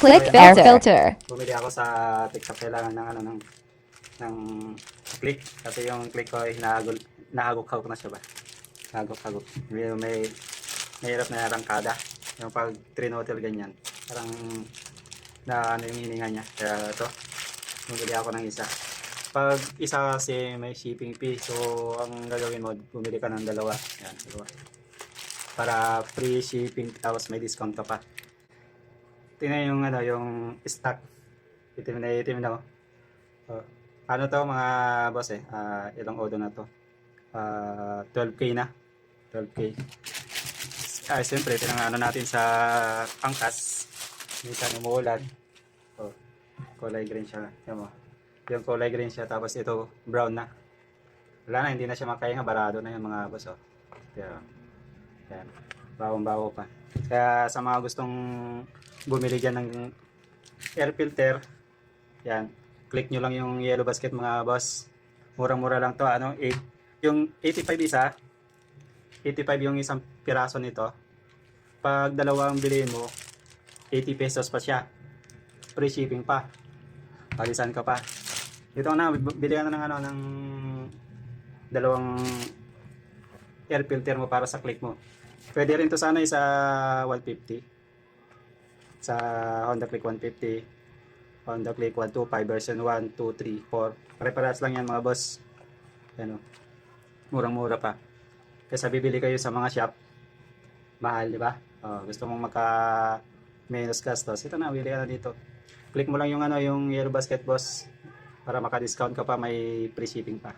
Click So, air yan. filter. Bumili ako sa TikTok, kailangan ng ng click kasi yung click ko ay nahagok-hagok na siya ba. Hagok-hagok. May mahirap na arangkada. Yung pag trinotel ganyan. Parang na ano yung hininga niya. Kaya ito, bumili ako ng isa. Pag isa kasi may shipping fee. So, ang gagawin mo, bumili ka ng dalawa. Yan, dalawa. Para free shipping tapos may discount ka pa. Tingnan yung ano, yung stock. Itim na oh. Oh. Ano to mga boss eh, ilang odo na to? 12K na. 12K. Siyempre, pinangano natin sa angkas. Minsan umuulan. Oh, kulay green siya. Yan mo. Yung kulay green siya, tapos ito brown na. Wala na, hindi na siya makahinga. Barado na yung mga boss. Oh. Kaya, yan. Bawang-bawo pa. Kaya sa mga gustong bumili dyan ng air filter, yan. Click nyo lang yung yellow basket mga boss. Murang-mura lang to. Ano, yung 85 isa, 85 yung isang piraso nito. Pag dalawang bilhin mo, 80 pesos pa siya. Free shipping pa. Palisan ka pa. Dito na, bili ka na ng ano, ng dalawang air filter mo para sa click mo. Pwede rin to sana sa 150. Sa Honda Click 150. Honda Click 125 version 1, 2, 3, 4. Pare-parehas lang yan mga boss. Yan o. Murang-mura pa. Kaysa bibili kayo sa mga shop, mahal, di ba? Gusto mong menos gastos. Ito na, bili ka na dito. Click mo lang yung ano, yung yellow basket boss para maka-discount ka pa, may free shipping pa.